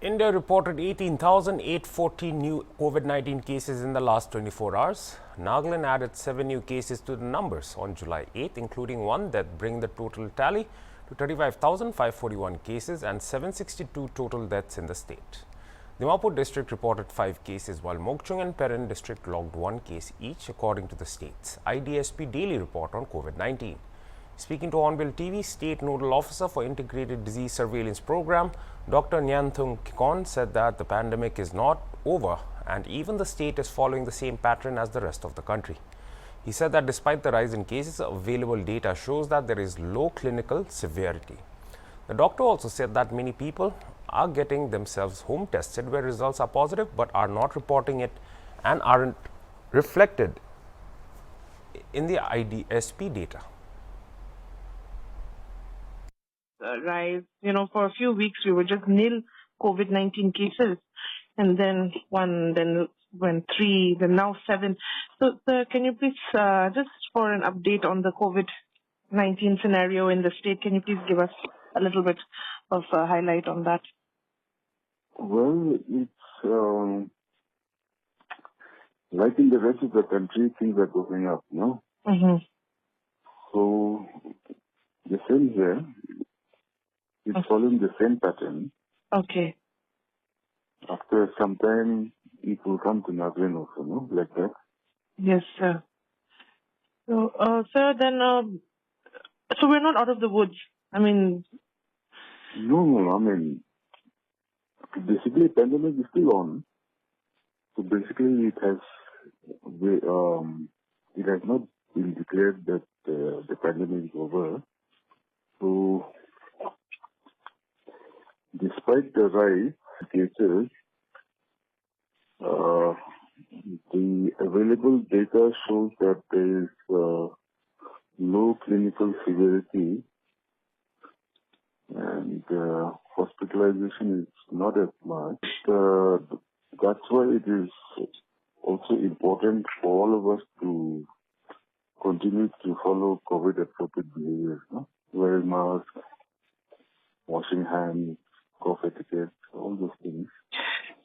India reported 18,840 new COVID-19 cases in the last 24 hours. Nagaland added 7 new cases to the numbers on July 8th, including one that bring the total tally to 35,541 cases and 762 total deaths in the state. Dimapur district reported 5 cases, while Mokchung and Perin district logged 1 case each, according to the state's IDSP daily report on COVID-19. Speaking to Onbill TV, State Nodal Officer for Integrated Disease Surveillance Program, Dr. Nyanthung Kikon said that the pandemic is not over and even the state is following the same pattern as the rest of the country. He said that despite the rise in cases, available data shows that there is low clinical severity. The doctor also said that many people are getting themselves home tested where results are positive but are not reporting it and aren't reflected in the IDSP data. Rise, for a few weeks we were just nil COVID-19 cases, and then 1, then went 3, then now 7. So, sir, can you please, just for an update on the COVID-19 scenario in the state, can you please give us a little bit of a highlight on that? Well, it's like in the rest of the country, things are going up, no? Mm-hmm. So, the same here. It's following the same pattern. Okay. After some time, it will come to Nagaland also, no? Like that. Yes, sir. So, sir, then, so we're not out of the woods. I mean... No. Basically, pandemic is still on. So basically, it has not been declared that the pandemic is over. So, despite the rise in cases, the available data shows that there is low clinical severity and hospitalization is not as much. That's why it is also important for all of us to continue to follow COVID-appropriate behaviors, no? Wearing masks, washing hands, cough etiquette, all those things.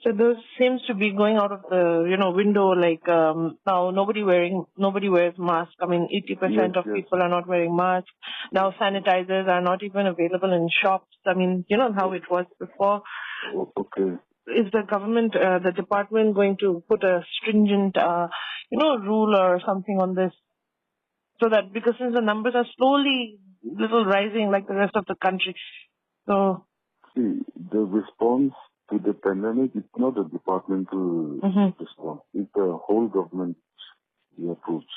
So those seems to be going out of the, window, like now nobody wears masks. I mean, 80% of people are not wearing masks. Now sanitizers are not even available in shops. I mean, you know how it was before. Okay. Is the government, the department going to put a stringent, rule or something on this? So that, because since the numbers are slowly little rising like the rest of the country. So. See, the response to the pandemic is not a departmental response. It's a whole government approach.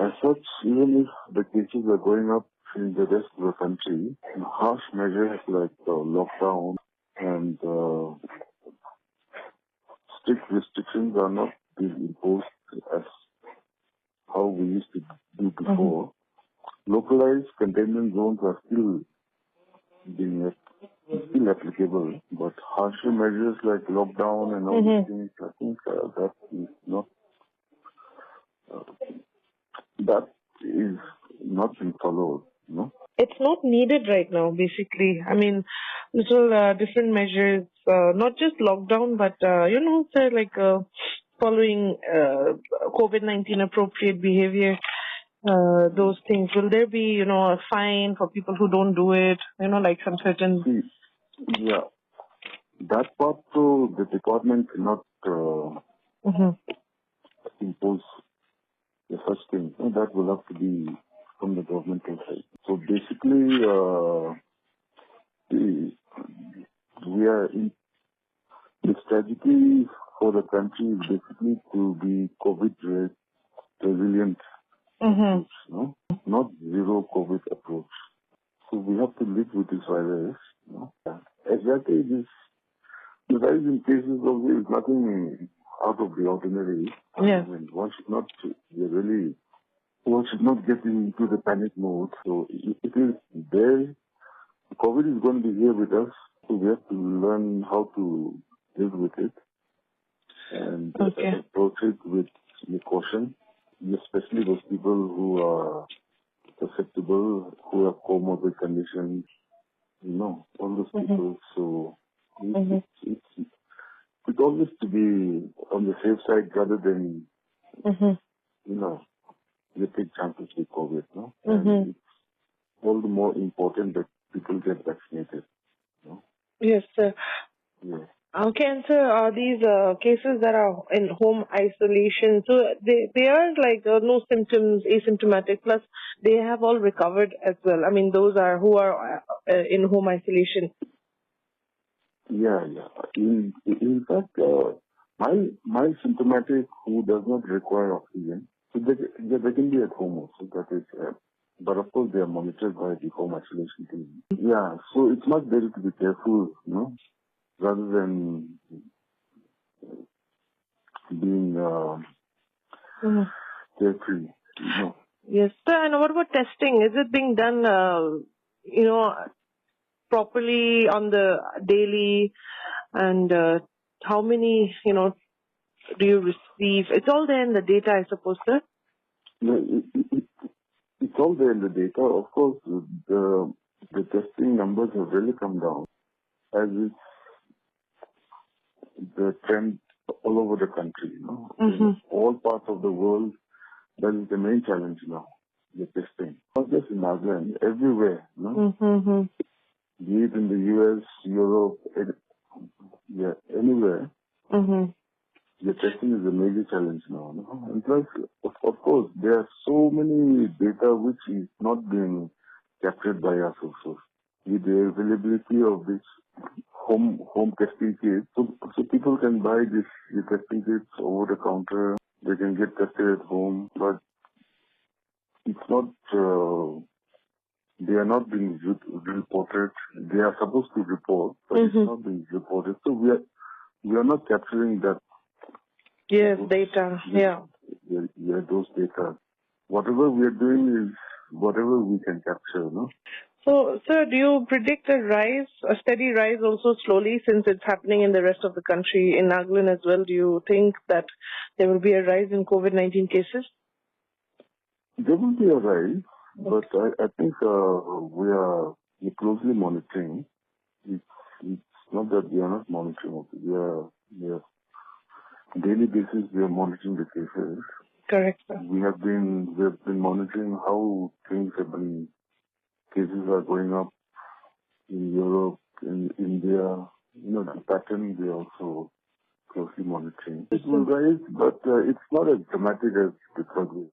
As such, even if the cases are going up in the rest of the country, harsh measures like lockdown and strict restrictions are not being imposed as how we used to do before. Localized containment zones are still applicable, but harsher measures like lockdown and all these things, I think that is not being followed. No, it's not needed right now. Basically, I mean, little different measures, not just lockdown, but say like following COVID-19 appropriate behavior. Those things. Will there be, a fine for people who don't do it? Like some certain. Yeah, that part, so the department cannot impose such things. That will have to be from the governmental side. So basically, the strategy for the country is basically to be COVID resilient. No? Not zero COVID approach. So we have to live with this virus. No? Exactly, the rise in cases of is nothing out of the ordinary. Yeah. I mean, one should not get into the panic mode. So it is there. COVID is going to be here with us. So we have to learn how to live with it and approach it with caution. Especially those people who are susceptible, who have comorbid conditions, all those people. So It's always to be on the safe side rather than, you know, you take chances with COVID, no? And it's all the more important that people get vaccinated, no? Yes, sir. Yeah. Okay, and sir, are these cases that are in home isolation, so they are like no symptoms, asymptomatic, plus they have all recovered as well. I mean, those are who are in home isolation. Yeah. In fact, my symptomatic who does not require oxygen, so they can be at home also. That is, but of course they are monitored by the home isolation team. Yeah, so it's much better to be careful, you know, rather than being carefree, you know. Yes, sir. And what about testing? Is it being done, properly on the daily? And how many, do you receive? It's all there in the data, I suppose, sir. No, it's all there in the data. Of course, the testing numbers have really come down, as is the trend all over the country, you know. In all parts of the world, that is the main challenge now, the testing. Not just in Nagaland, everywhere, you know. Be it in the US, Europe, anywhere. The testing is a major challenge now. No? And plus, of course, there are so many data which is not being captured by us also. With the availability of this home testing kits, so people can buy the testing kits over the counter. They can get tested at home, but it's not. They are not being reported. They are supposed to report, but it's not being reported. So we are not capturing that. Yes, data. Yeah, those data. Whatever we are doing is whatever we can capture, no? So, sir, do you predict a steady rise also slowly, since it's happening in the rest of the country, in Nagaland as well? Do you think that there will be a rise in COVID-19 cases? There will be a rise, but I think we're closely monitoring. It's not that we are not monitoring. We are daily basis. We are monitoring the cases. Correct, sir. We have been monitoring how cases are going up in Europe, in India. You know, the pattern we are also closely monitoring. It will rise, but it's not as dramatic as the third wave.